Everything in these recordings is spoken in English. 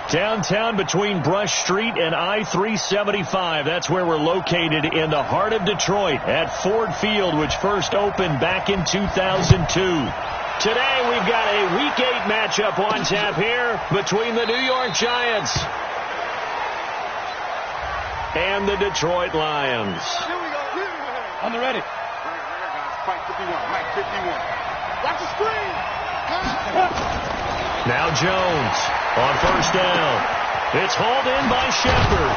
Downtown between Brush Street and I-375. That's where we're located in the heart of Detroit at Ford Field, which first opened back in 2002. Today we've got a Week 8 matchup on tap here between the New York Giants and the Detroit Lions. Here we go. On the ready. Mike 51. Mike 51. Watch the screen. Now Jones on first down. It's hauled in by Shepard.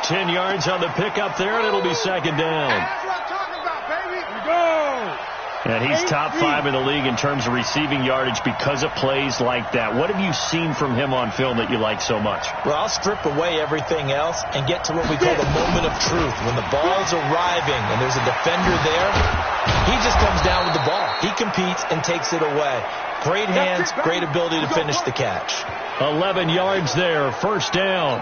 10 yards on the pickup there, and it'll be second down. That's what I'm talking about, baby. Here we go. And he's top 5 in the league in terms of receiving yardage because of plays like that. What have you seen from him on film that you like so much? Well, I'll strip away everything else and get to what we call the moment of truth. When the ball's arriving and there's a defender there, he just comes down with the ball. He competes and takes it away. Great hands, great ability to finish the catch. 11 yards there, first down.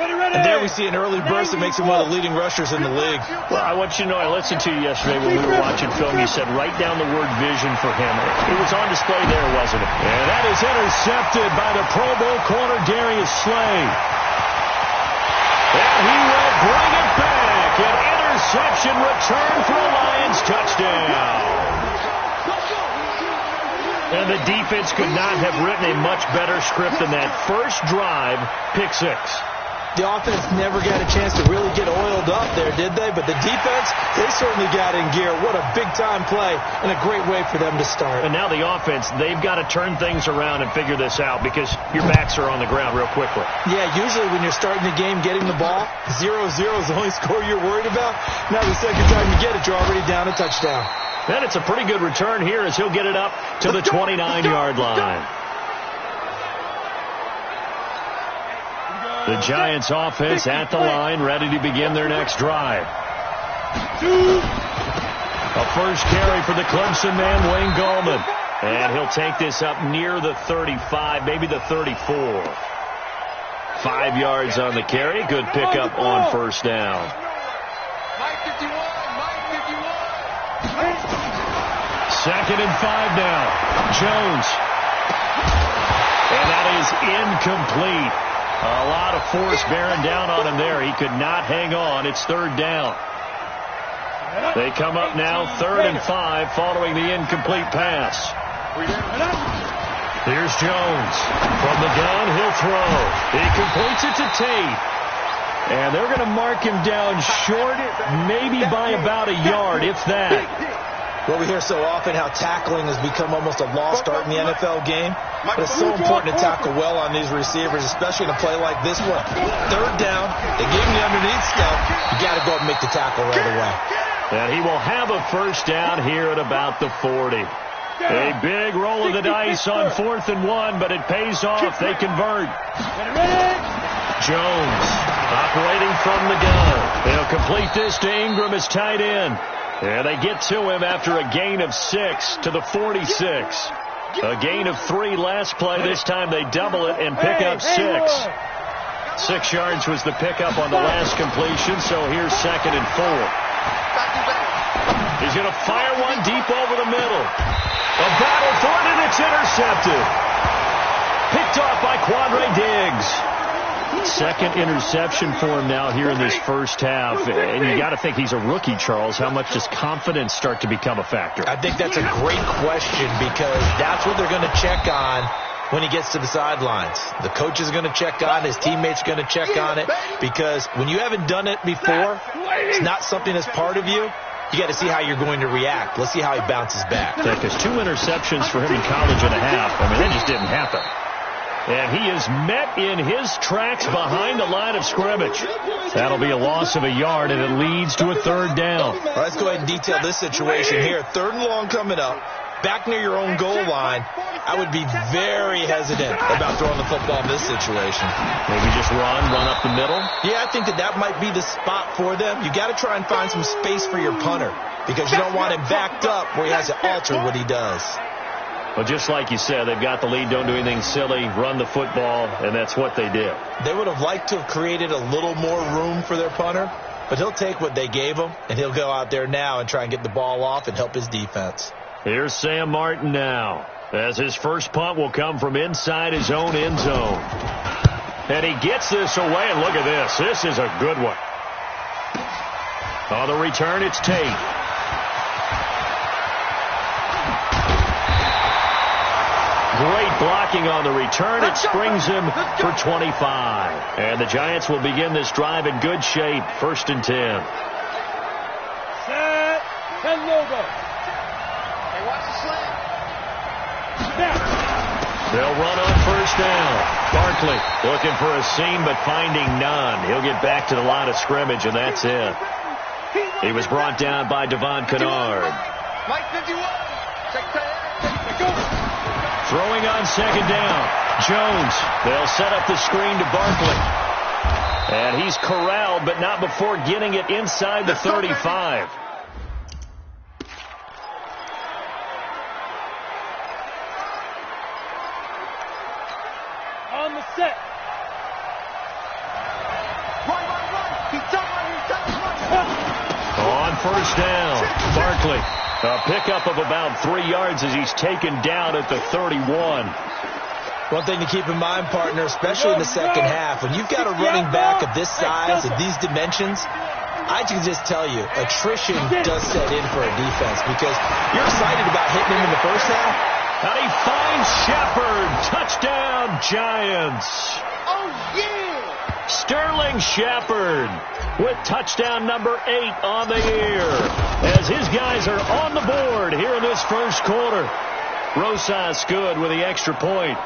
And there we see an early burst that makes him one of the leading rushers in the league. Well, I want you to know, I listened to you yesterday when we were watching film. You said write down the word vision for him. It was on display there, wasn't it? And that is intercepted by the Pro Bowl corner, Darius Slay. And he will bring it back. An interception return for a Lions touchdown. And the defense could not have written a much better script than that first drive, pick 6. The offense never got a chance to really get oiled up there, did they? But the defense, they certainly got in gear. What a big-time play and a great way for them to start. And now the offense, they've got to turn things around and figure this out because your backs are on the ground real quickly. Yeah, usually when you're starting the game getting the ball, 0-0 is the only score you're worried about. Now the second time you get it, you're already down a touchdown. And it's a pretty good return here as he'll get it up to the 29-yard line. The Giants offense at the line, ready to begin their next drive. A first carry for the Clemson man, Wayne Gallman. And he'll take this up near the 35, maybe the 34. 5 yards on the carry. Good pickup on first down. Second and 5 now. Jones. And that is incomplete. A lot of force bearing down on him there. He could not hang on. It's third down. They come up now, 3rd and 5, following the incomplete pass. Here's Jones. From the gun, he'll throw. He completes it to Tate. And they're going to mark him down short, maybe by about a yard, if that. Well, we hear so often how tackling has become almost a lost art in the NFL game. But it's so important to tackle well on these receivers, especially in a play like this one. Third down, they gave him the underneath stuff. You got to go up and make the tackle right away. And he will have a first down here at about the 40. A big roll of the dice on 4th and 1, but it pays off. They convert. Jones operating from the gun. They'll complete this to Ingram as tight end. And they get to him after a gain of 6 to the 46. A gain of 3 last play. This time they double it and pick up 6. 6 yards was the pickup on the last completion, so here's 2nd and 4. He's going to fire one deep over the middle. A battle for it, and it's intercepted. Picked off by Quandre Diggs. Second interception for him now here in this first half. And you got to think he's a rookie, Charles. How much does confidence start to become a factor? I think that's a great question because that's what they're going to check on when he gets to the sidelines. The coach is going to check on, his teammates are going to check on it, because when you haven't done it before, it's not something that's part of you. You got to see how you're going to react. Let's see how he bounces back. Yeah, because 2 interceptions for him in college and a half. I mean, that just didn't happen. And he is met in his tracks behind the line of scrimmage. That'll be a loss of a yard, and it leads to a 3rd down. All right, let's go ahead and detail this situation here. 3rd and long coming up. Back near your own goal line. I would be very hesitant about throwing the football in this situation. Maybe just run up the middle? Yeah, I think that might be the spot for them. You got to try and find some space for your punter because you don't want him backed up where he has to alter what he does. Well, just like you said, they've got the lead, don't do anything silly, run the football, and that's what they did. They would have liked to have created a little more room for their punter, but he'll take what they gave him, and he'll go out there now and try and get the ball off and help his defense. Here's Sam Martin now. as his first punt will come from inside his own end zone. And he gets this away, and look at this. This is a good one. On the return, it's Tate. Great blocking on the return. It springs him for 25. And the Giants will begin this drive in good shape. 1st and 10. Set and logo. Hey, watch the slant. They'll run on 1st down. Barkley looking for a seam but finding none. He'll get back to the line of scrimmage, and that's it. He was brought down by Devon Kennard. Mike 51. Throwing on 2nd down. Jones. They'll set up the screen to Barkley. And he's corralled, but not before getting it inside the 35. On the set. Run. On 1st down, Barkley. A pickup of about 3 yards as he's taken down at the 31. One thing to keep in mind, partner, especially in the second half, when you've got a running back of this size, of these dimensions, I can just tell you, attrition does set in for a defense because you're excited about hitting him in the first half. And he finds Shepard. Touchdown, Giants. Oh, yeah. Sterling Shepard with touchdown number 8 on the year as his guys are on the board here in this first quarter. Rosezz good with the extra point.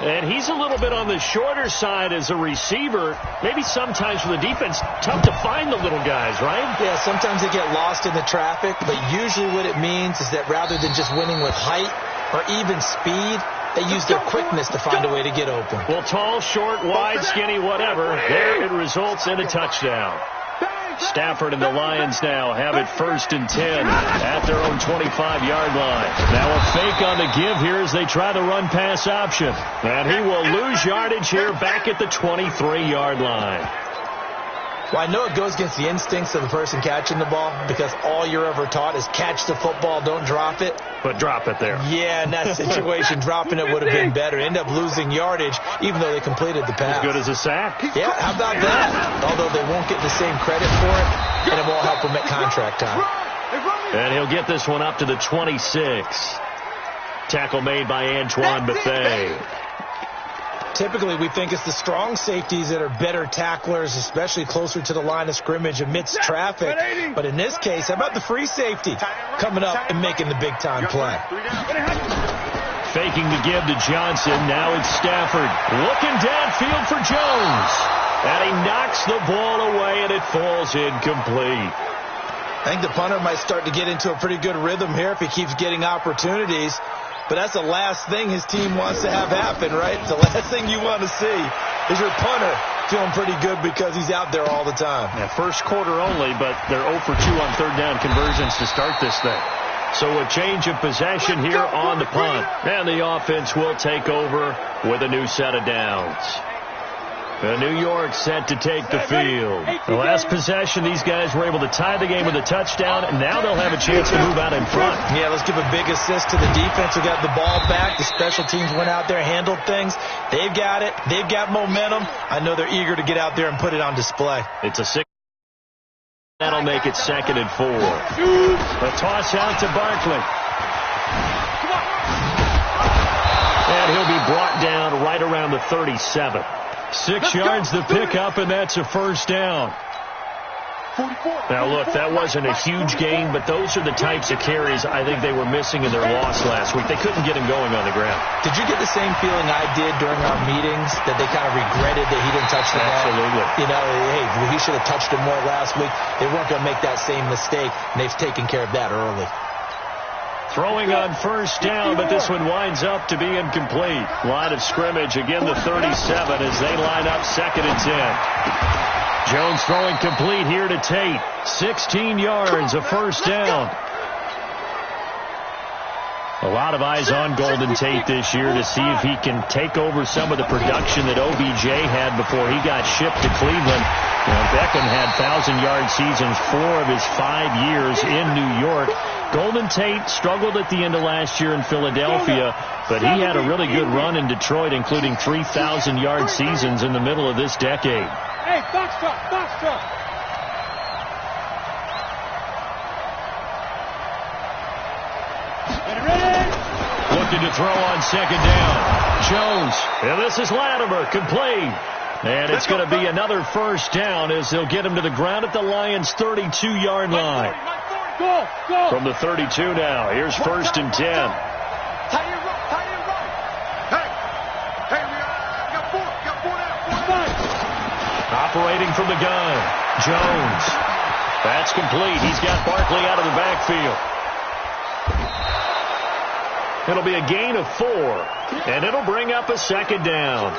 And he's a little bit on the shorter side as a receiver. Maybe sometimes for the defense, tough to find the little guys, right? Yeah, sometimes they get lost in the traffic, but usually what it means is that rather than just winning with height or even speed, they use their quickness to find a way to get open. Well, tall, short, wide, skinny, whatever, there it results in a touchdown. Stafford and the Lions now have it 1st and 10 at their own 25-yard line. Now a fake on the give here as they try the run-pass option. And he will lose yardage here back at the 23-yard line. Well, I know it goes against the instincts of the person catching the ball because all you're ever taught is catch the football, don't drop it. But drop it there. Yeah, in that situation, dropping it would have been better. End up losing yardage, even though they completed the pass. As good as a sack. Yeah, how about that? Although they won't get the same credit for it, and it won't help them at contract time. And he'll get this one up to the 26. Tackle made by Antoine Bethea. Typically, we think it's the strong safeties that are better tacklers, especially closer to the line of scrimmage amidst traffic. But in this case, how about the free safety coming up and making the big-time play? Faking the give to Johnson. Now it's Stafford looking downfield for Jones. And he knocks the ball away, and it falls incomplete. I think the punter might start to get into a pretty good rhythm here if he keeps getting opportunities. But that's the last thing his team wants to have happen, right? The last thing you want to see is your punter feeling pretty good because he's out there all the time. Yeah, first quarter only, but they're 0 for 2 on 3rd down conversions to start this thing. So a change of possession here on the punt. And the offense will take over with a new set of downs. New York set to take the field. The last possession, these guys were able to tie the game with a touchdown, and now they'll have a chance to move out in front. Yeah, let's give a big assist to the defense who got the ball back. The special teams went out there, handled things. They've got it. They've got momentum. I know they're eager to get out there and put it on display. It's a 6. That'll make it 2nd and 4. A toss out to Barkley. And he'll be brought down right around the 37. 6 yards the pickup, and that's a 1st down. Now, look, that wasn't a huge gain, but those are the types of carries I think they were missing in their loss last week. They couldn't get him going on the ground. Did you get the same feeling I did during our meetings, that they kind of regretted that he didn't touch the ball? Absolutely. You know, hey, he should have touched it more last week. They weren't going to make that same mistake, and they've taken care of that early. Throwing on 1st down, but this one winds up to be incomplete. Line of scrimmage, again the 37 as they line up 2nd and 10. Jones throwing complete here to Tate. 16 yards, a 1st down. A lot of eyes on Golden Tate this year to see if he can take over some of the production that OBJ had before he got shipped to Cleveland. You know, Beckham had 1,000-yard seasons 4 of his 5 years in New York. Golden Tate struggled at the end of last year in Philadelphia, but he had a really good run in Detroit, including 3,000-yard seasons in the middle of this decade. Hey, box truck. Looking to throw on second down. Jones. And this is Latimer. Complete. And it's going to be another first down as they'll get him to the ground at the Lions' 32-yard line. Go. From the 32 now. Here's first and 10. Hey, we got four now. Operating from the gun. Jones. That's complete. He's got Barkley out of the backfield. It'll be a gain of 4, and it'll bring up a second down.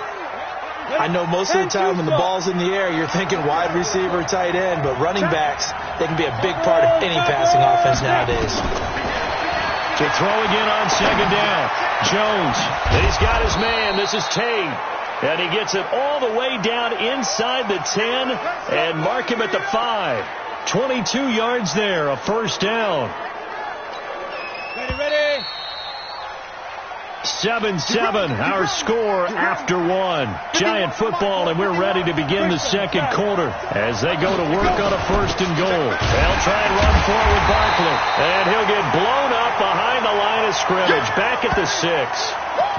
I know most of the time when the ball's in the air, you're thinking wide receiver, tight end, but running backs, they can be a big part of any passing offense nowadays. To throw again on second down. Jones, he's got his man. This is Tate. And he gets it all the way down inside the 10 and mark him at the 5. 22 yards there, a first down. Ready. 7-7, our score after 1. Giant football, and we're ready to begin the second quarter as they go to work on a first and goal. They'll try and run forward Barkley, and he'll get blown up behind the line of scrimmage, back at the 6.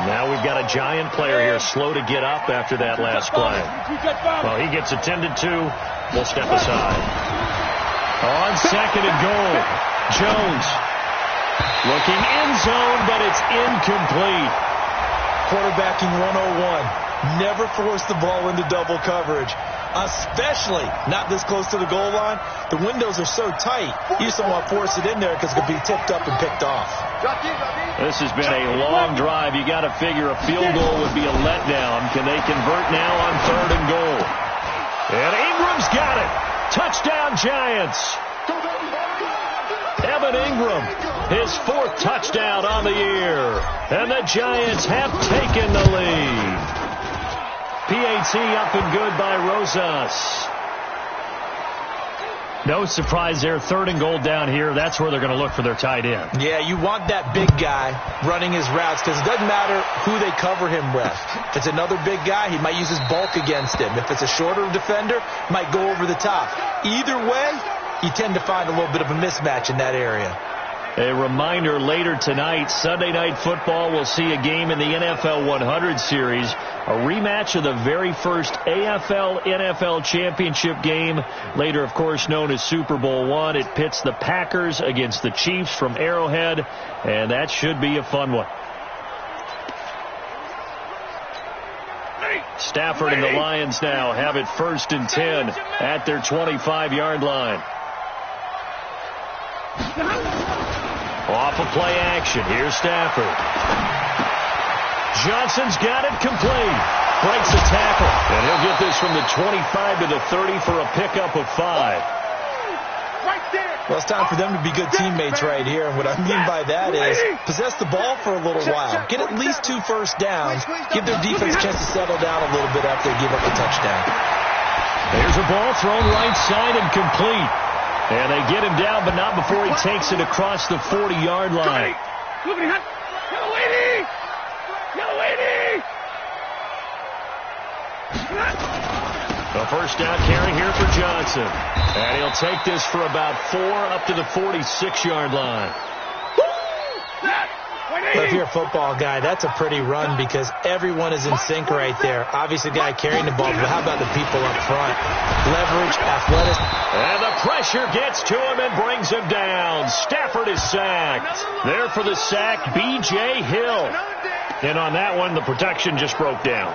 Now we've got a Giant player here slow to get up after that last play. Well, he gets attended to. We'll step aside. On second and goal, Jones. Looking end zone, but it's incomplete. Quarterbacking 101. Never force the ball into double coverage, especially not this close to the goal line. The windows are so tight, you just don't want to force it in there because it could be tipped up and picked off. This has been a long drive. You got to figure a field goal would be a letdown. Can they convert now on third and goal? And Ingram's got it. Touchdown, Giants. Evan Ingram, his 4th touchdown on the year. And the Giants have taken the lead. PAT up and good by Rosas. No surprise there. Third and goal down here. That's where they're going to look for their tight end. Yeah, you want that big guy running his routes because it doesn't matter who they cover him with. If it's another big guy, he might use his bulk against him. If it's a shorter defender, might go over the top. Either way, you tend to find a little bit of a mismatch in that area. A reminder, later tonight, Sunday Night Football, will see a game in the NFL 100 Series, a rematch of the very first AFL-NFL Championship game, later, of course, known as Super Bowl I. It pits the Packers against the Chiefs from Arrowhead, and that should be a fun one. Stafford and the Lions now have it first and 10 at their 25-yard line. Off of play action. Here's Stafford. Johnson's got it complete. Breaks the tackle. And he'll get this from the 25 to the 30 for a pickup of 5. Well, it's time for them to be good teammates right here. And what I mean by that is possess the ball for a little while. Get at least 2 first downs. Give their defense a chance to settle down a little bit after they give up a touchdown. There's a ball thrown right side and complete. And they get him down, but not before he takes it across the 40-yard line. Yellow lady! A first down carry here for Johnson. And he'll take this for about 4 up to the 46-yard line. But if you're a football guy, that's a pretty run because everyone is in sync right there. Obviously, the guy carrying the ball, but how about the people up front? Leverage, athleticism. And the pressure gets to him and brings him down. Stafford is sacked. There for the sack, B.J. Hill. And on that one, the protection just broke down.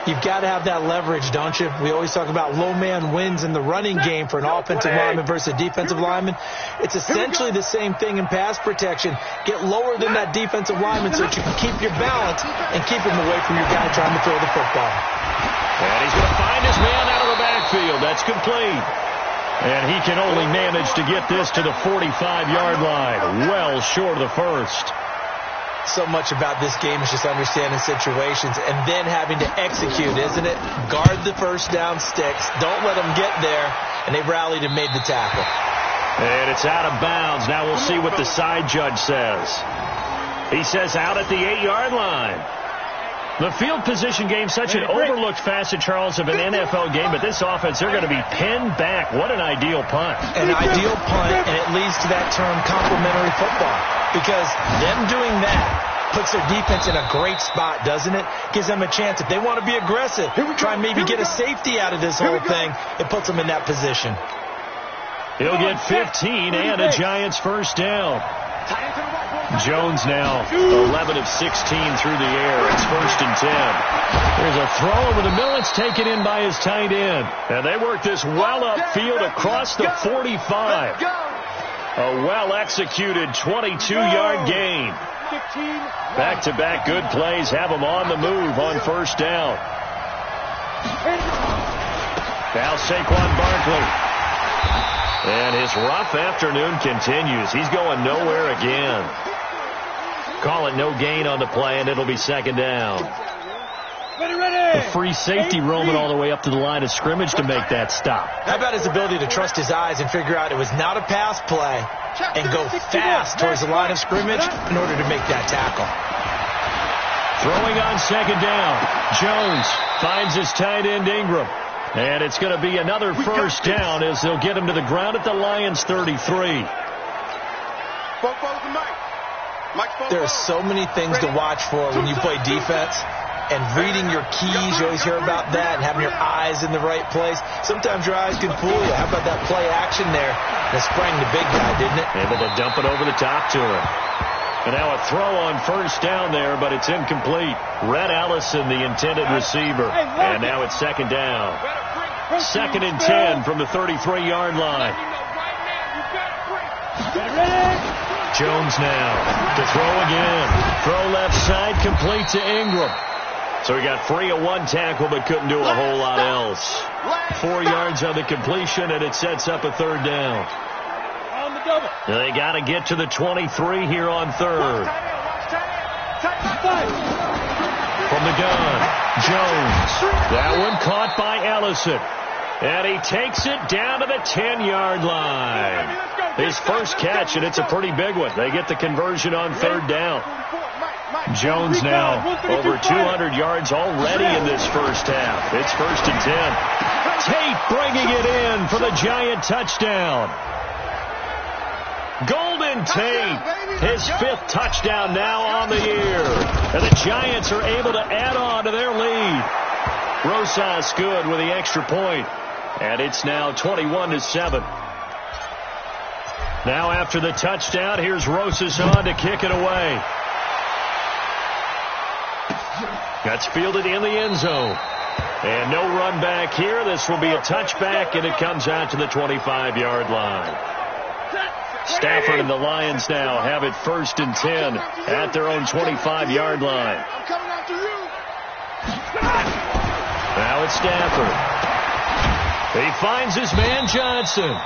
You've got to have that leverage, don't you? We always talk about low man wins in the running game for an offensive lineman versus a defensive lineman. It's essentially the same thing in pass protection. Get lower than that defensive lineman so that you can keep your balance and keep him away from your guy trying to throw the football. And he's going to find his man out of the backfield. That's complete. And he can only manage to get this to the 45-yard line. Well short of the first. So much about this game is just understanding situations and then having to execute, isn't it? Guard the first down sticks. Don't let them get there. And they rallied and made the tackle. And it's out of bounds. Now we'll see what the side judge says. He says out at the 8-yard line. The field position game, such an overlooked facet, Charles, of an NFL game, but this offense, they're going to be pinned back. What an ideal punt. An ideal punt, and it leads to that term complementary football, because them doing that puts their defense in a great spot, doesn't it? Gives them a chance. If they want to be aggressive, try and maybe get a safety out of this whole thing, it puts them in that position. He'll get 15 and a Giants first down. Jones now 11 of 16 through the air. It's first and 10. There's a throw over the middle. It's taken in by his tight end. And they work this well upfield across the 45. A well-executed 22-yard gain. Back-to-back good plays have them on the move on first down. Now Saquon Barkley. And his rough afternoon continues. He's going nowhere again. Call it no gain on the play, and it'll be second down. The free safety roaming all the way up to the line of scrimmage to make that stop. How about his ability to trust his eyes and figure out it was not a pass play and go fast towards the line of scrimmage in order to make that tackle. Throwing on second down. Jones finds his tight end Ingram. And it's going to be another first down as they'll get him to the ground at the Lions' 33. There are so many things to watch for when you play defense. And reading your keys, you always hear about that, and having your eyes in the right place. Sometimes your eyes can fool you. How about that play action there that sprang the big guy, didn't it? Able to dump it over the top to him. And now a throw on first down there, but it's incomplete. Red Allison, the intended receiver. And now it's second down. Second and 10 from the 33-yard line. Jones now to throw again. Throw left side, complete to Ingram. So he got free of one tackle, but couldn't do a whole lot else. 4 yards on the completion, and it sets up a third down. They got to get to the 23 here on third. From the gun, Jones. That one caught by Ellison. And he takes it down to the 10-yard line. His first catch, and it's a pretty big one. They get the conversion on third down. Jones now over 200 yards already in this first half. It's first and 10. Tate bringing it in for the Giant touchdown. Golden Tate, his 5th touchdown now on the year. And the Giants are able to add on to their lead. Rosas good with the extra point. And it's now 21-7. Now after the touchdown, here's Rosas on to kick it away. That's fielded in the end zone. And no run back here. This will be a touchback, and it comes out to the 25-yard line. Stafford and the Lions now have it first and 10 at their own 25-yard line. Now it's Stafford. He finds his man Johnson.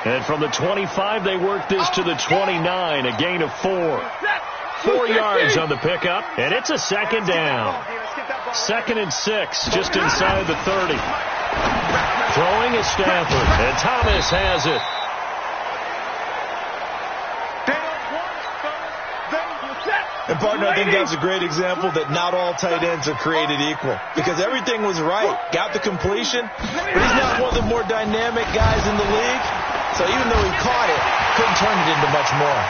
And from the 25, they work this to the 29, a gain of 4. 4 yards on the pickup, and it's a second down. Second and 6, just inside the 30. Throwing is Stafford, and Thomas has it. And, partner, I think that's a great example that not all tight ends are created equal, because everything was right. Got the completion, but he's not one of the more dynamic guys in the league. So even though he caught it, couldn't turn it into much more.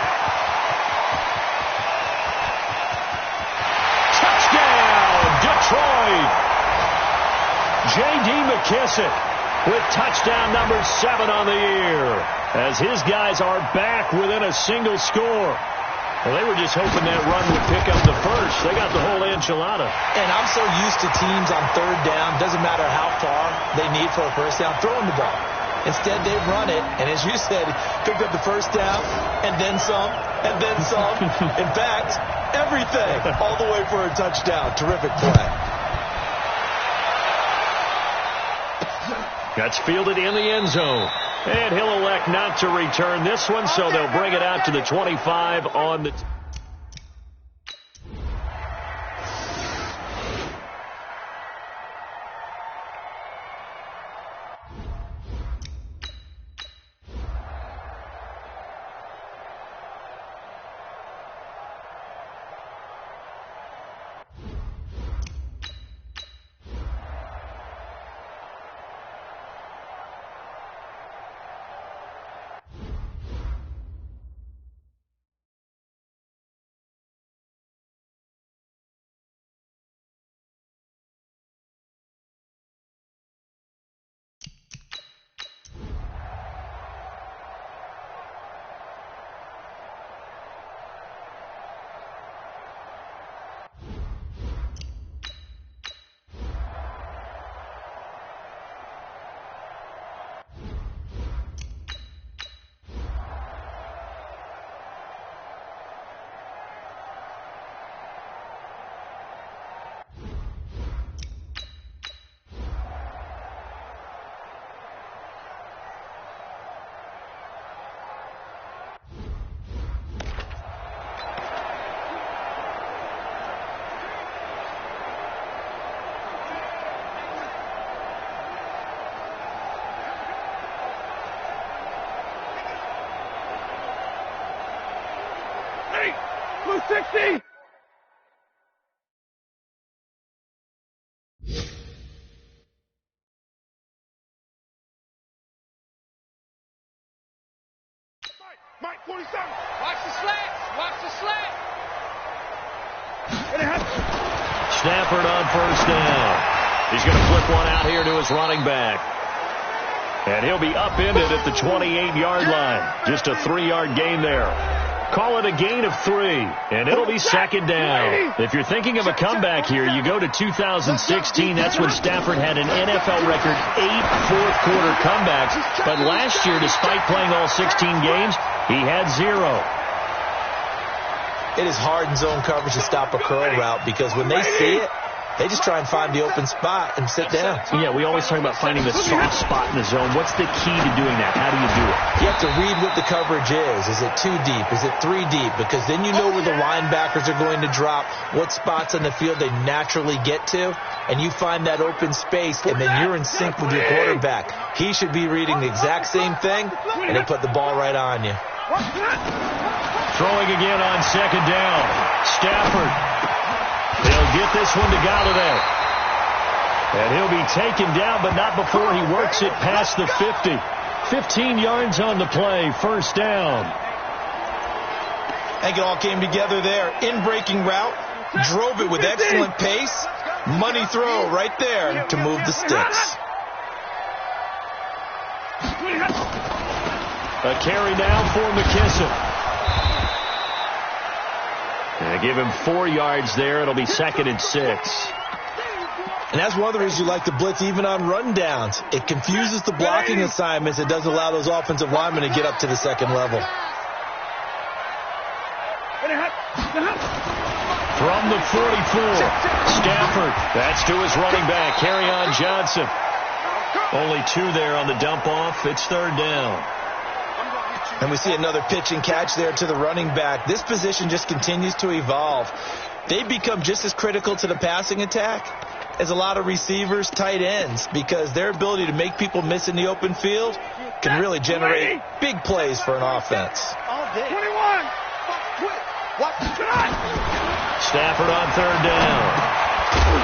Touchdown, Detroit! J.D. McKissick with touchdown number 7 on the year, as his guys are back within a single score. Well, they were just hoping that run would pick up the first. They got the whole enchilada. And I'm so used to teams on third down, doesn't matter how far they need for a first down, throwing the ball. Instead, they run it, and as you said, picked up the first down, and then some, and then some. In fact, everything, all the way for a touchdown. Terrific play. That's fielded in the end zone. And he'll elect not to return this one, so they'll bring it out to the 25 on the... Blue 60. Mike 47. Watch the slats. Watch the slat. Stafford on first down. He's going to flip one out here to his running back. And he'll be upended at the 28-yard line. Just a 3-yard gain there. Call it a gain of 3, and it'll be second down. If you're thinking of a comeback here, you go to 2016. That's when Stafford had an NFL record 8 fourth-quarter comebacks. But last year, despite playing all 16 games, he had 0. It is hard in zone coverage to stop a curl route because when they see it, they just try and find the open spot and sit down. Yeah, we always talk about finding the soft spot in the zone. What's the key to doing that? How do you do it? You have to read what the coverage is. Is it 2 deep? Is it 3 deep? Because then you know where the linebackers are going to drop, what spots on the field they naturally get to, and you find that open space, and then you're in sync with your quarterback. He should be reading the exact same thing, and they put the ball right on you. Throwing again on second down. Stafford. He'll get this one to Galladay. And he'll be taken down, but not before he works it past the 50. 15 yards on the play, first down. I think it all came together there. In-breaking route, drove it with excellent pace. Money throw right there to move the sticks. A carry now for McKissick. Give him 4 yards there. It'll be second and 6. And that's one of the reasons you like to blitz even on rundowns. It confuses the blocking assignments. It doesn't allow those offensive linemen to get up to the second level. From the 44, Stafford. That's to his running back, Kerryon Johnson. Only 2 there on the dump off. It's third down. And we see another pitch and catch there to the running back. This position just continues to evolve. They become just as critical to the passing attack as a lot of receivers, tight ends, because their ability to make people miss in the open field can really generate big plays for an offense. 21. Stafford on third down.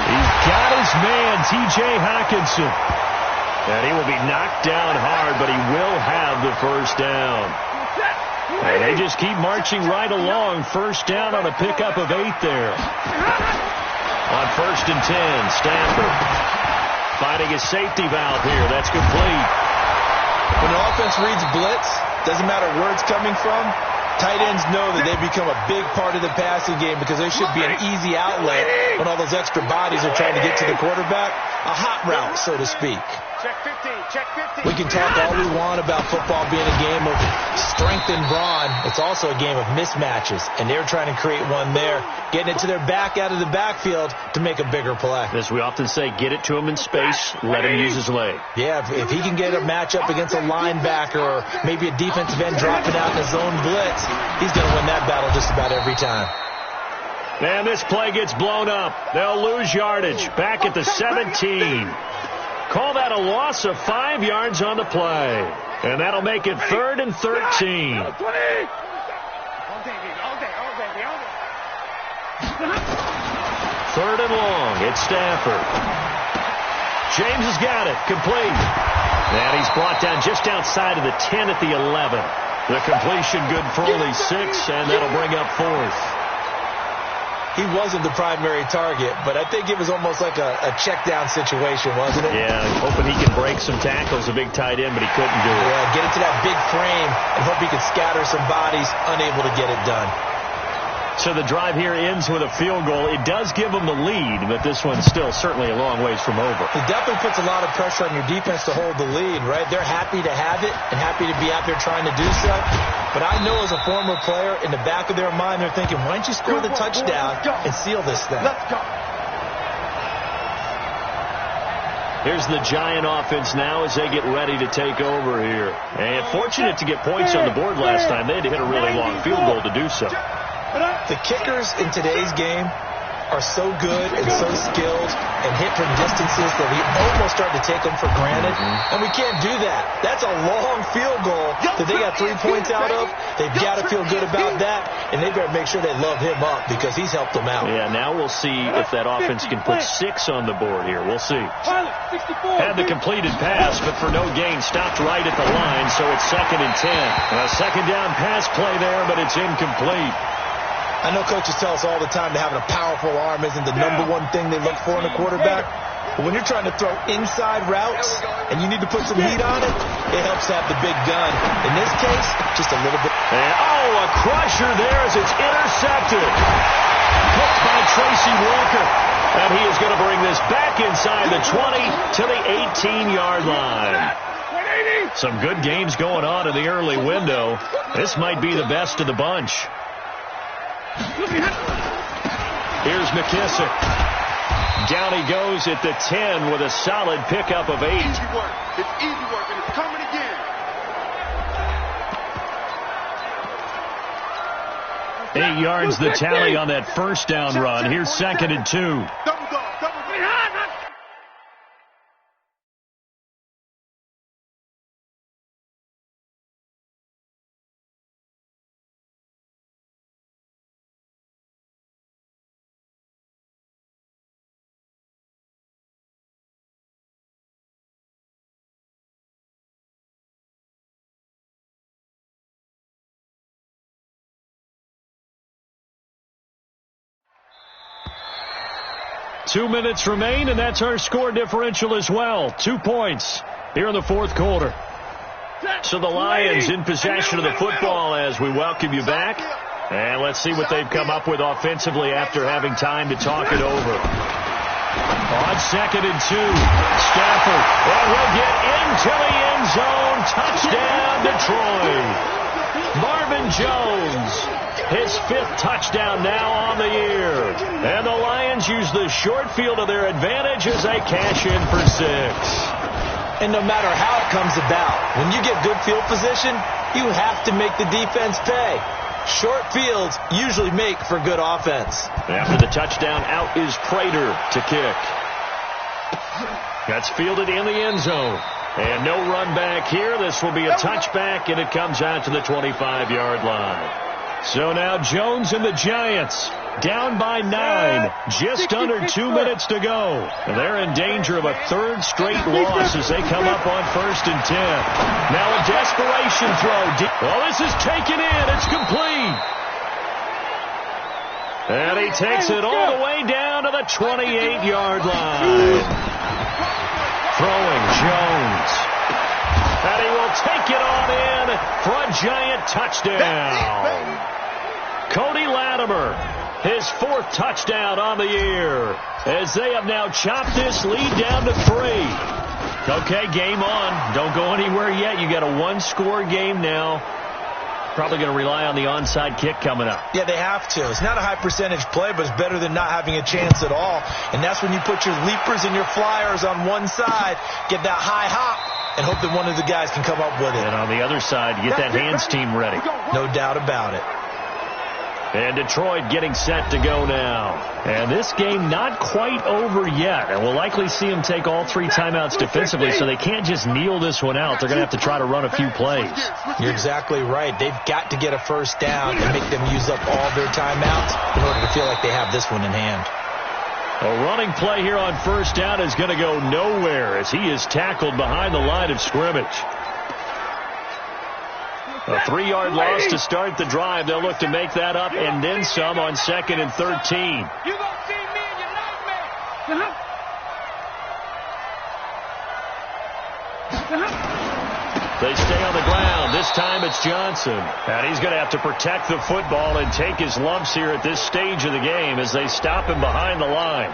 He's got his man, T.J. Hockenson. And he will be knocked down hard, but he will have the first down. And they just keep marching right along. First down on a pickup of 8 there. On first and 10, Stafford finding his safety valve here. That's complete. When an offense reads blitz, doesn't matter where it's coming from, tight ends know that they become a big part of the passing game because there should be an easy outlet when all those extra bodies are trying to get to the quarterback. A hot route, so to speak. Check 50. Check 50. We can talk all we want about football being a game of strength and brawn. It's also a game of mismatches, and they're trying to create one there, getting it to their back out of the backfield to make a bigger play. As we often say, get it to him in space, let him use his leg. Yeah, if he can get a matchup against a linebacker or maybe a defensive end dropping out in a zone blitz, he's going to win that battle just about every time. Man, this play gets blown up. They'll lose yardage. Back at the 17. Call that a loss of 5 yards on the play. And that'll make it third and 13. Third and long. It's Stafford. James has got it. Complete. And he's brought down just outside of the 10 at the 11. The completion good for only 6, and that'll bring up fourth. He wasn't the primary target, but I think it was almost like a check down situation, wasn't it? Yeah, hoping he can break some tackles, a big tight end, but he couldn't do it. Yeah, get into that big frame and hope he can scatter some bodies, unable to get it done. So the drive here ends with a field goal. It does give them the lead, but this one's still certainly a long ways from over. It definitely puts a lot of pressure on your defense to hold the lead, right? They're happy to have it and happy to be out there trying to do so. But I know as a former player, in the back of their mind, they're thinking, why don't you score the touchdown and seal this thing? Let's go. Here's the Giant offense now as they get ready to take over here. And fortunate to get points on the board last time. They had to hit a really long field goal to do so. The kickers in today's game are so good and so skilled and hit from distances that we almost start to take them for granted. And we can't do that. That's a long field goal that they got 3 points out of. They've got to feel good about that, and they better make sure they love him up because he's helped them out. Yeah, now we'll see if that offense can put 6 on the board here. We'll see. Had the completed pass, but for no gain, stopped right at the line, so it's 2nd and 10. A second down pass play there, but it's incomplete. I know coaches tell us all the time that having a powerful arm isn't the #1 thing they look for in a quarterback. But when you're trying to throw inside routes and you need to put some heat on it, it helps to have the big gun. In this case, just a little bit. And, a crusher there as it's intercepted. Picked by Tracy Walker. And he is going to bring this back inside the 20 to the 18-yard line. Some good games going on in the early window. This might be the best of the bunch. Here's McKissick. Down he goes at the 10 with a solid pickup of 8. Easy work. It's easy work, and it's coming again. 8 yards the tally on that first down run. Here's 2nd and 2. Double dog. Two minutes remain, and that's our score differential as well. 2 points here in the fourth quarter. So the Lions in possession of the football as we welcome you back. And let's see what they've come up with offensively after having time to talk it over. On 2nd and 2, Stafford. Well, he'll get into the end zone. Touchdown, Detroit. Marvin Jones, his 5th touchdown now on the year. And the Lions use the short field to their advantage as they cash in for 6. And no matter how it comes about, when you get good field position, you have to make the defense pay. Short fields usually make for good offense. After the touchdown, out is Prater to kick. That's fielded in the end zone. And no run back here. This will be a touchback, and it comes out to the 25-yard line. So now Jones and the Giants down by 9. Just under 2 minutes to go. And they're in danger of a 3rd straight loss as they come up on 1st and 10. Now a desperation throw. Well, this is taken in. It's complete. And he takes it all the way down to the 28-yard line. Throwing Jones. And he will take it on in for a Giant touchdown. Cody Latimer, his 4th touchdown on the year, as they have now chopped this lead down to 3. Okay, game on. Don't go anywhere yet. You got a 1-score game now. Probably going to rely on the onside kick coming up. Yeah, they have to. It's not a high percentage play, but it's better than not having a chance at all. And that's when you put your leapers and your flyers on one side, get that high hop, and hope that one of the guys can come up with it. And on the other side, get that hands team ready. No doubt about it. And Detroit getting set to go now. And this game not quite over yet. And we'll likely see them take all 3 timeouts defensively, so they can't just kneel this one out. They're going to have to try to run a few plays. You're exactly right. They've got to get a first down and make them use up all their timeouts in order to feel like they have this one in hand. A running play here on 1st down is going to go nowhere as he is tackled behind the line of scrimmage. A 3-yard loss to start the drive. They'll look to make that up and then some on 2nd and 13. You gonna see me in your nightmare. They stay on the ground. This time it's Johnson. And he's going to have to protect the football and take his lumps here at this stage of the game as they stop him behind the line.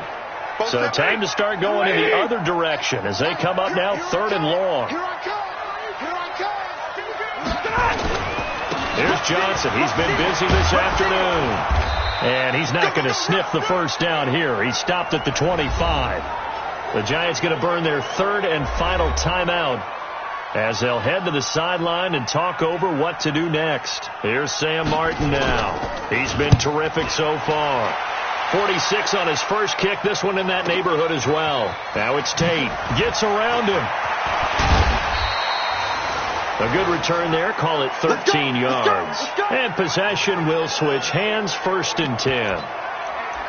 So time to start going in the other direction as they come up now 3rd and long. Here's Johnson. He's been busy this afternoon. And he's not going to sniff the first down here. He stopped at the 25. The Giants going to burn their 3rd and final timeout as they'll head to the sideline and talk over what to do next. Here's Sam Martin now. He's been terrific so far. 46 on his first kick. This one in that neighborhood as well. Now it's Tate. Gets around him. A good return there. Call it 13 yards. And possession will switch hands, 1st and 10.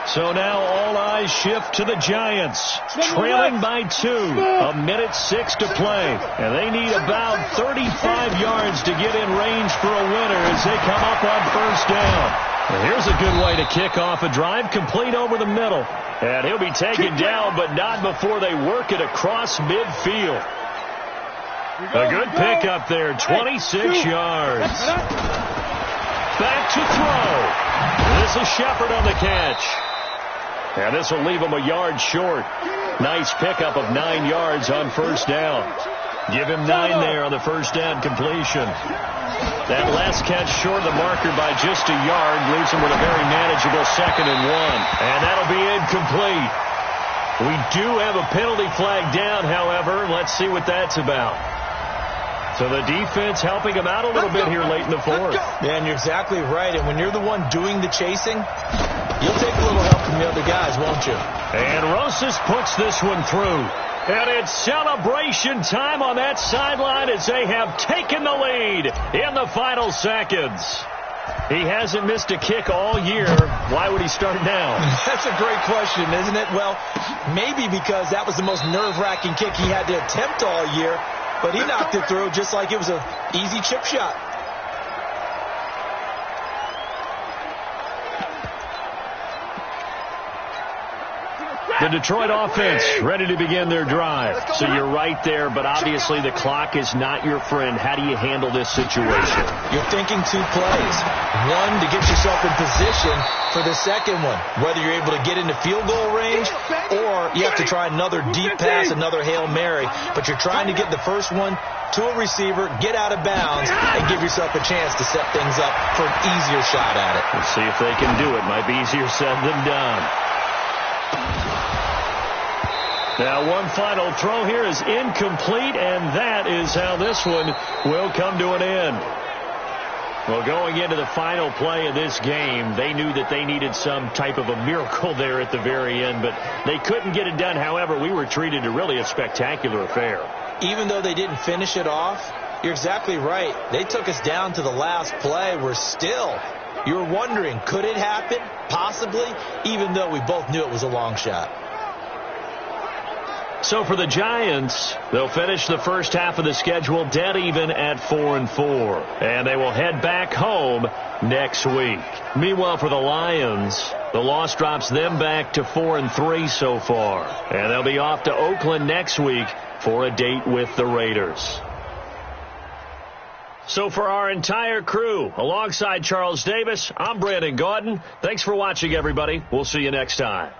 So now all eyes shift to the Giants, trailing by 2. 1:06 to play. And they need about 35 yards to get in range for a winner as they come up on 1st down. And here's a good way to kick off a drive, complete over the middle. And he'll be taken down, but not before they work it across midfield. A good pickup there, 26 yards. Back to throw. This is Shepard on the catch. And this will leave him a yard short. Nice pickup of 9 yards on 1st down. Give him 9 there on the 1st down completion. That last catch short of the marker by just a yard leaves him with a very manageable 2nd and 1. And that'll be incomplete. We do have a penalty flag down, however. Let's see what that's about. So the defense helping him out a little bit here late in the 4th. Yeah, and you're exactly right. And when you're the one doing the chasing, you'll take a little help from the other guys, won't you? And Rosezz puts this one through. And it's celebration time on that sideline as they have taken the lead in the final seconds. He hasn't missed a kick all year. Why would he start now? That's a great question, isn't it? Well, maybe because that was the most nerve-wracking kick he had to attempt all year. But he knocked it through just like it was an easy chip shot. The Detroit offense ready to begin their drive. So you're right there, but obviously the clock is not your friend. How do you handle this situation? You're thinking 2 plays. One, to get yourself in position for the second one, whether you're able to get into field goal range or you have to try another deep pass, another Hail Mary. But you're trying to get the first one to a receiver, get out of bounds, and give yourself a chance to set things up for an easier shot at it. We'll see if they can do it. Might be easier said than done. Now one final throw here is incomplete, and that is how this one will come to an end. Well, going into the final play of this game, they knew that they needed some type of a miracle there at the very end, but they couldn't get it done. However, we were treated to really a spectacular affair. Even though they didn't finish it off, you're exactly right. They took us down to the last play. We're still, you were wondering, could it happen? Possibly, even though we both knew it was a long shot. So for the Giants, they'll finish the first half of the schedule dead even at 4-4. And they will head back home next week. Meanwhile, for the Lions, the loss drops them back to 4-3 so far. And they'll be off to Oakland next week for a date with the Raiders. So for our entire crew, alongside Charles Davis, I'm Brandon Gaudin. Thanks for watching, everybody. We'll see you next time.